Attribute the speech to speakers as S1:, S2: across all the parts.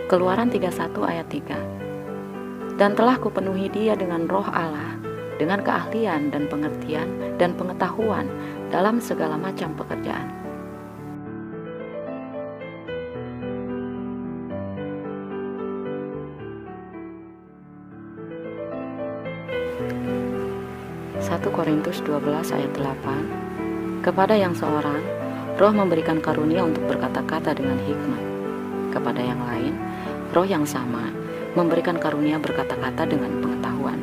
S1: Keluaran 31 ayat 3. Dan telah kupenuhi dia dengan roh Allah, dengan keahlian dan pengertian dan pengetahuan dalam segala macam pekerjaan. Satu Korintus 12 ayat 8. Kepada yang seorang, Roh memberikan karunia untuk berkata-kata dengan hikmat. Kepada yang lain, Roh yang sama memberikan karunia berkata-kata dengan pengetahuan.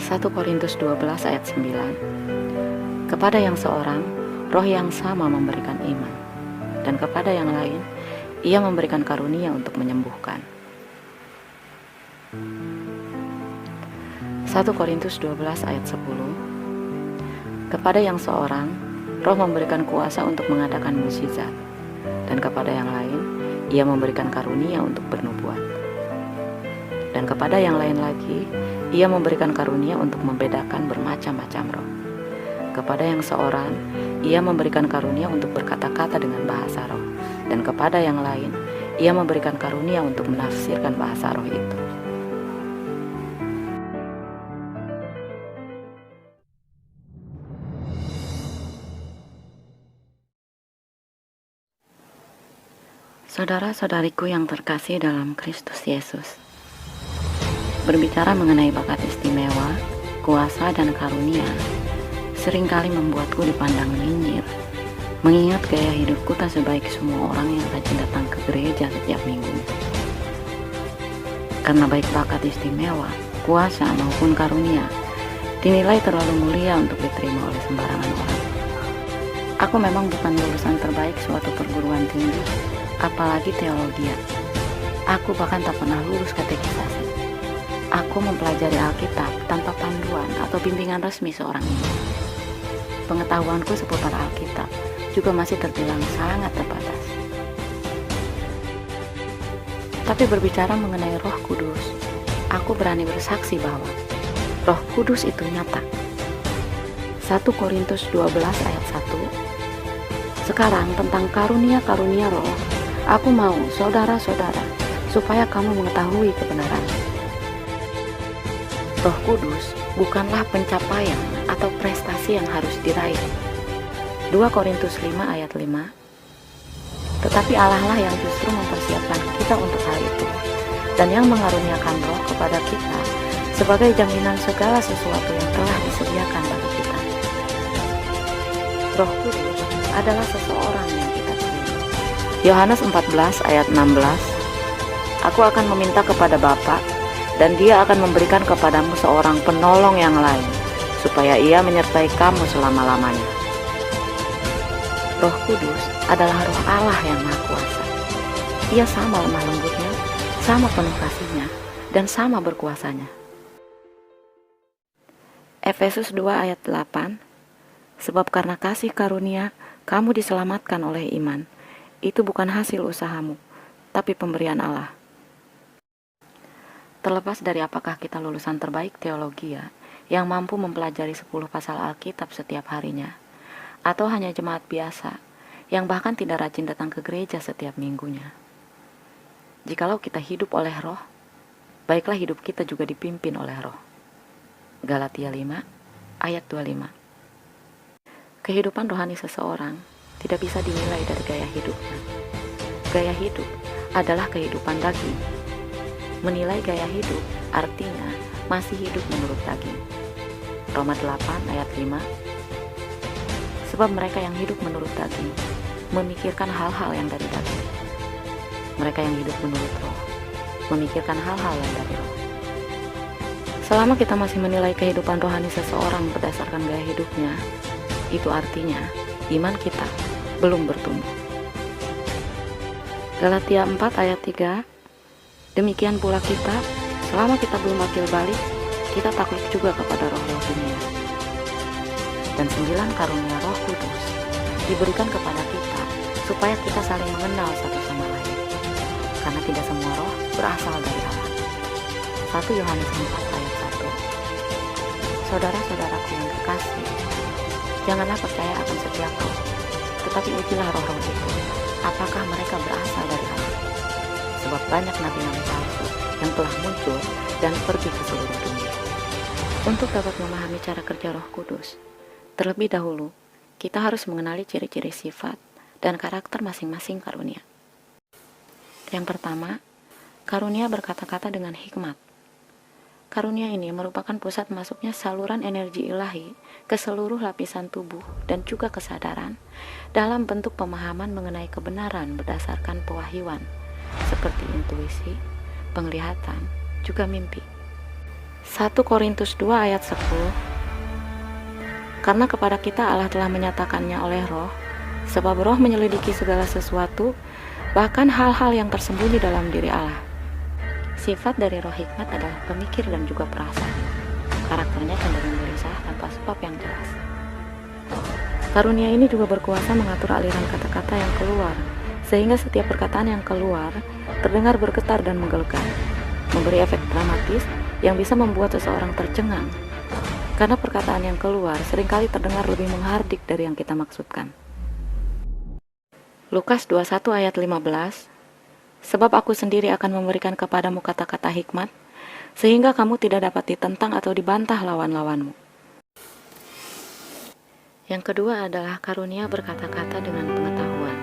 S1: 1 Korintus 12 ayat 9. Kepada yang seorang, Roh yang sama memberikan iman, dan kepada yang lain, Ia memberikan karunia untuk menyembuhkan. 1 Korintus 12 ayat 10. Kepada yang seorang, Roh memberikan kuasa untuk mengadakan mukjizat, dan kepada yang lain, Ia memberikan karunia untuk bernubuat. Dan kepada yang lain lagi, Ia memberikan karunia untuk membedakan bermacam-macam roh. Kepada yang seorang, Ia memberikan karunia untuk berkata-kata dengan bahasa roh, dan kepada yang lain, Ia memberikan karunia untuk menafsirkan bahasa roh itu. Saudara-saudariku yang terkasih dalam Kristus Yesus, berbicara mengenai bakat istimewa, kuasa, dan karunia seringkali membuatku dipandang nyinyir, mengingat gaya hidupku tak sebaik semua orang yang rajin datang ke gereja setiap minggu. Karena baik bakat istimewa, kuasa, maupun karunia dinilai terlalu mulia untuk diterima oleh sembarangan orang. Aku memang bukan lulusan terbaik suatu perguruan tinggi, apalagi teologi. Aku bahkan tak pernah lulus katekisasi. Aku mempelajari Alkitab tanpa panduan atau bimbingan resmi seorang ibu. Pengetahuanku seputar Alkitab juga masih terbilang sangat terbatas. Tapi berbicara mengenai Roh Kudus, aku berani bersaksi bahwa Roh Kudus itu nyata. 1 Korintus 12 ayat 1. Sekarang tentang karunia-karunia roh, aku mau, saudara-saudara, supaya kamu mengetahui kebenaran. Roh Kudus bukanlah pencapaian atau prestasi yang harus diraih. 2 Korintus 5 ayat 5. Tetapi Allah lah yang justru mempersiapkan kita untuk hal itu, dan yang mengaruniakan roh kepada kita sebagai jaminan segala sesuatu yang telah disediakan bagi kita. Roh Kudus adalah seseorang yang kita pilih. Yohanes 14 ayat 16. Aku akan meminta kepada Bapa, dan Dia akan memberikan kepadamu seorang penolong yang lain, supaya Ia menyertai kamu selama-lamanya. Roh Kudus adalah Roh Allah yang Maha Kuasa. Ia sama lemah lembutnya, sama penuh kasihnya, dan sama berkuasanya. Efesus 2 ayat 8. Sebab karena kasih karunia, kamu diselamatkan oleh iman. Itu bukan hasil usahamu, tapi pemberian Allah. Terlepas dari apakah kita lulusan terbaik teologi yang mampu mempelajari 10 pasal Alkitab setiap harinya, atau hanya jemaat biasa yang bahkan tidak rajin datang ke gereja setiap minggunya. Jikalau kita hidup oleh roh, baiklah hidup kita juga dipimpin oleh roh. Galatia 5 ayat 25. Kehidupan rohani seseorang tidak bisa dinilai dari gaya hidupnya. Gaya hidup adalah kehidupan daging. Menilai gaya hidup artinya masih hidup menurut daging. Roma 8 ayat 5. Sebab mereka yang hidup menurut daging memikirkan hal-hal yang dari daging. Mereka yang hidup menurut roh memikirkan hal-hal yang dari roh. Selama kita masih menilai kehidupan rohani seseorang berdasarkan gaya hidupnya, itu artinya iman kita belum bertumbuh. Galatia 4 ayat 3. Demikian pula kita, selama kita belum akil balik, kita takluk juga kepada roh-roh dunia. Dan 9 karunia Roh Kudus diberikan kepada kita supaya kita saling mengenal satu sama lain. Karena tidak semua roh berasal dari Allah. 1 Yohanes 4 ayat 1. Saudara-saudaraku yang terkasih, janganlah percaya akan setiap roh, tetapi ujilah roh-roh itu, apakah mereka berasal dari Allah. Sebab banyak nabi-nabi palsu yang telah muncul dan pergi ke seluruh dunia. Untuk dapat memahami cara kerja Roh Kudus, terlebih dahulu kita harus mengenali ciri-ciri sifat dan karakter masing-masing karunia. Yang pertama, karunia berkata-kata dengan hikmat. Karunia ini merupakan pusat masuknya saluran energi ilahi ke seluruh lapisan tubuh dan juga kesadaran dalam bentuk pemahaman mengenai kebenaran berdasarkan pewahyuan seperti intuisi, penglihatan, juga mimpi. 1 Korintus 2 ayat 10. Karena kepada kita Allah telah menyatakannya oleh Roh, sebab Roh menyelidiki segala sesuatu, bahkan hal-hal yang tersembunyi dalam diri Allah. Sifat dari roh hikmat adalah pemikir dan juga perasa. Karakternya cenderung gelisah tanpa sebab yang jelas. Karunia ini juga berkuasa mengatur aliran kata-kata yang keluar, sehingga setiap perkataan yang keluar terdengar bergetar dan menggelegar, memberi efek dramatis yang bisa membuat seseorang tercengang, karena perkataan yang keluar seringkali terdengar lebih menghardik dari yang kita maksudkan. Lukas 21 ayat 15. Sebab aku sendiri akan memberikan kepadamu kata-kata hikmat, sehingga kamu tidak dapat ditentang atau dibantah lawan-lawanmu. Yang kedua adalah karunia berkata-kata dengan pengetahuan.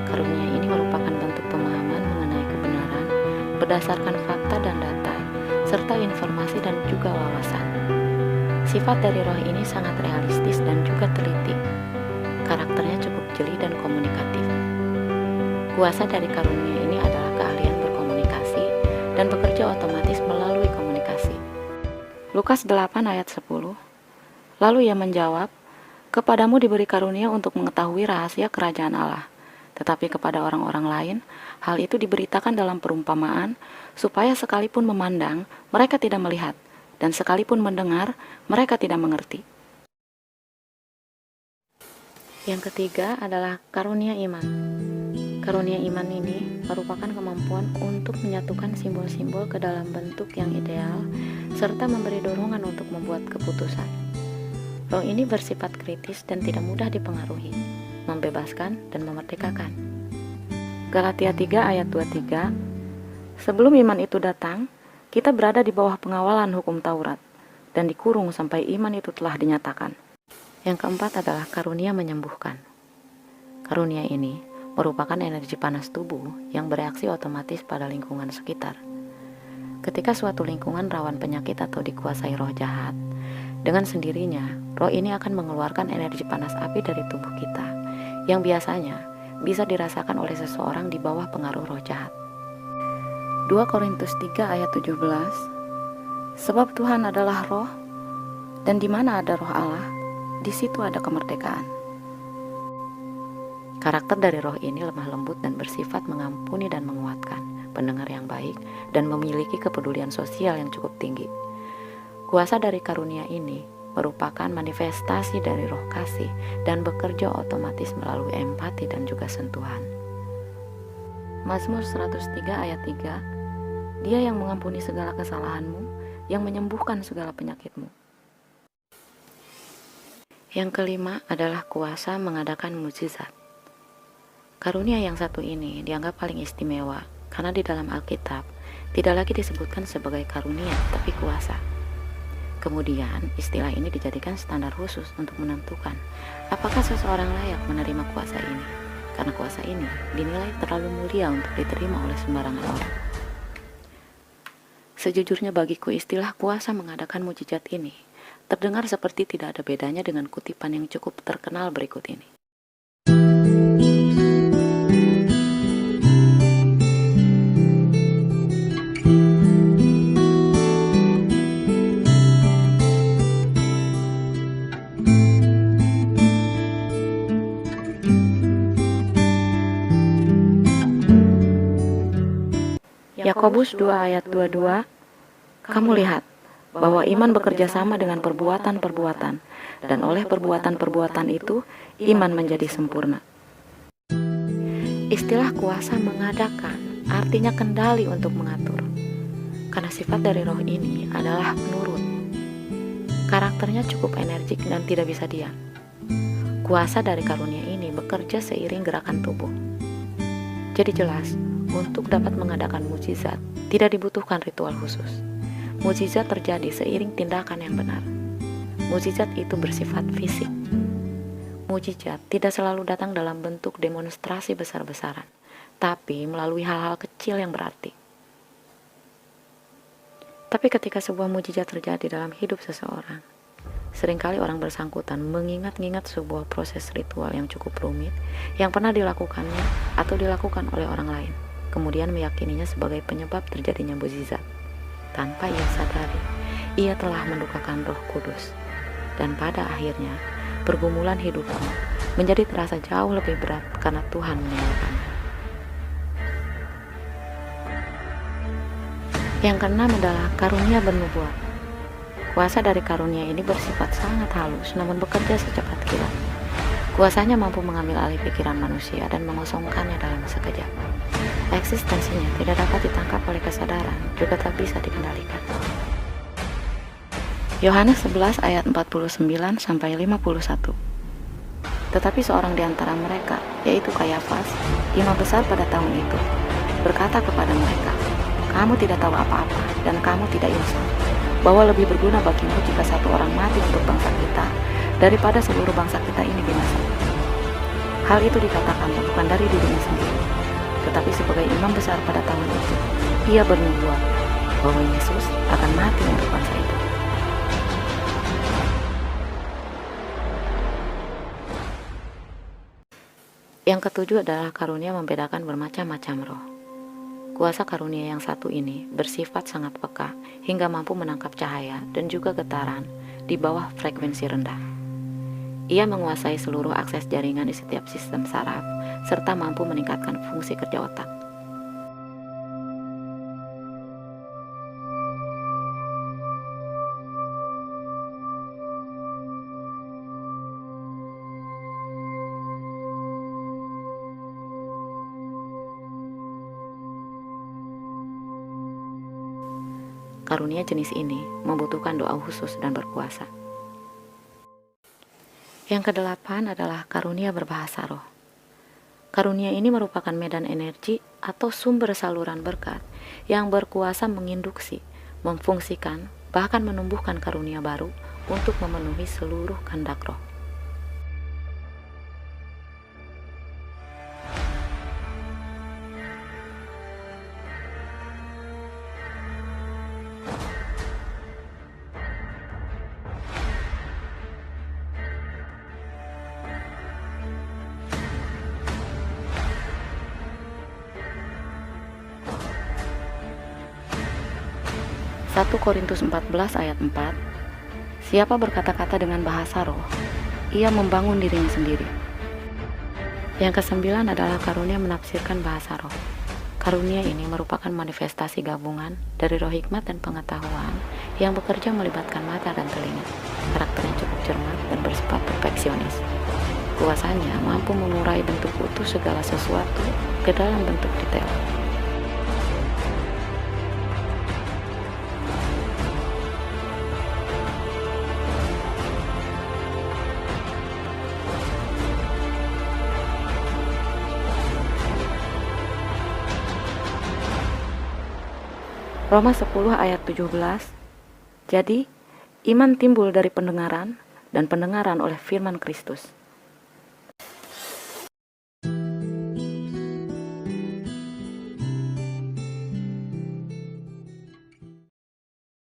S1: Karunia ini merupakan bentuk pemahaman mengenai kebenaran berdasarkan fakta dan data, serta informasi dan juga wawasan. Sifat dari roh ini sangat realistis dan juga teliti. Karakternya cukup jeli dan komunikatif. Kuasa dari karunia ini adalah keahlian berkomunikasi dan bekerja otomatis melalui komunikasi. Lukas 8 ayat 10. Lalu ia menjawab, kepadamu diberi karunia untuk mengetahui rahasia kerajaan Allah, tetapi kepada orang-orang lain, hal itu diberitakan dalam perumpamaan, supaya sekalipun memandang, mereka tidak melihat, dan sekalipun mendengar, mereka tidak mengerti. Yang ketiga adalah karunia iman. Karunia iman ini merupakan kemampuan untuk menyatukan simbol-simbol ke dalam bentuk yang ideal, serta memberi dorongan untuk membuat keputusan. Roh ini bersifat kritis dan tidak mudah dipengaruhi, membebaskan dan memerdekakan. Galatia 3 ayat 23. Sebelum iman itu datang, kita berada di bawah pengawalan hukum Taurat, dan dikurung sampai iman itu telah dinyatakan. Yang keempat adalah karunia menyembuhkan. Karunia ini merupakan energi panas tubuh yang bereaksi otomatis pada lingkungan sekitar. Ketika suatu lingkungan rawan penyakit atau dikuasai roh jahat, dengan sendirinya, roh ini akan mengeluarkan energi panas api dari tubuh kita, yang biasanya bisa dirasakan oleh seseorang di bawah pengaruh roh jahat. 2 Korintus 3 ayat 17. Sebab Tuhan adalah roh, dan di mana ada roh Allah, di situ ada kemerdekaan. Karakter dari roh ini lemah lembut dan bersifat mengampuni dan menguatkan, pendengar yang baik, dan memiliki kepedulian sosial yang cukup tinggi. Kuasa dari karunia ini merupakan manifestasi dari roh kasih dan bekerja otomatis melalui empati dan juga sentuhan. Mazmur 103 ayat 3. Dia yang mengampuni segala kesalahanmu, yang menyembuhkan segala penyakitmu. Yang kelima adalah kuasa mengadakan mukjizat. Karunia yang satu ini dianggap paling istimewa karena di dalam Alkitab tidak lagi disebutkan sebagai karunia tapi kuasa. Kemudian istilah ini dijadikan standar khusus untuk menentukan apakah seseorang layak menerima kuasa ini, karena kuasa ini dinilai terlalu mulia untuk diterima oleh sembarangan orang. Sejujurnya bagiku istilah kuasa mengadakan mukjizat ini terdengar seperti tidak ada bedanya dengan kutipan yang cukup terkenal berikut ini. Yakobus 2 ayat 22. Kamu lihat bahwa iman bekerja sama dengan perbuatan-perbuatan, dan oleh perbuatan-perbuatan itu iman menjadi sempurna. Istilah kuasa mengadakan artinya kendali untuk mengatur, karena sifat dari roh ini adalah penurut. Karakternya cukup energik dan tidak bisa diam. Kuasa dari karunia ini bekerja seiring gerakan tubuh. Jadi jelas, untuk dapat mengadakan mukjizat, tidak dibutuhkan ritual khusus. Mukjizat terjadi seiring tindakan yang benar. Mukjizat itu bersifat fisik. Mukjizat tidak selalu datang dalam bentuk demonstrasi besar-besaran, tapi melalui hal-hal kecil yang berarti. Tapi ketika sebuah mukjizat terjadi dalam hidup seseorang, seringkali orang bersangkutan mengingat-ingat sebuah proses ritual yang cukup rumit yang pernah dilakukannya atau dilakukan oleh orang lain, kemudian meyakininya sebagai penyebab terjadinya mukjizat. Tanpa ia sadari, ia telah mendukakan Roh Kudus. Dan pada akhirnya, pergumulan hidupnya menjadi terasa jauh lebih berat karena Tuhan meninggalkannya. Yang keenam adalah karunia bernubuat. Kuasa dari karunia ini bersifat sangat halus namun bekerja secepat kilat. Kuasanya mampu mengambil alih pikiran manusia dan mengosongkannya dalam sekejap. Eksistensinya tidak dapat ditangkap oleh kesadaran, juga tak bisa dikendalikan. Yohanes 11 ayat 49-51. Tetapi seorang di antara mereka, yaitu Kayafas, imam besar pada tahun itu, berkata kepada mereka, "Kamu tidak tahu apa-apa dan kamu tidak insaf, bahwa lebih berguna bagimu jika satu orang mati untuk bangsa kita daripada seluruh bangsa kita ini binasa." Hal itu dikatakannya bukan dari dirinya sendiri, tetapi sebagai imam besar pada tahun itu, ia bernubuat bahwa Yesus akan mati untuk bangsa itu. Yang ketujuh adalah karunia membedakan bermacam-macam roh. Kuasa karunia yang satu ini bersifat sangat peka hingga mampu menangkap cahaya dan juga getaran di bawah frekuensi rendah. Ia menguasai seluruh akses jaringan di setiap sistem saraf serta mampu meningkatkan fungsi kerja otak. Karunia jenis ini membutuhkan doa khusus dan berpuasa. Yang kedelapan adalah karunia berbahasa roh. Karunia ini merupakan medan energi atau sumber saluran berkat yang berkuasa menginduksi, memfungsikan, bahkan menumbuhkan karunia baru untuk memenuhi seluruh kehendak roh. Satu Korintus 14 ayat 4, siapa berkata-kata dengan bahasa roh, ia membangun dirinya sendiri. Yang kesembilan adalah karunia menafsirkan bahasa roh. Karunia ini merupakan manifestasi gabungan dari roh hikmat dan pengetahuan yang bekerja melibatkan mata dan telinga. Karakternya cukup cermat dan bersifat perfeksionis. Kuasanya mampu mengurai bentuk utuh segala sesuatu ke dalam bentuk detail. Roma 10 ayat 17. Jadi, iman timbul dari pendengaran dan pendengaran oleh firman Kristus.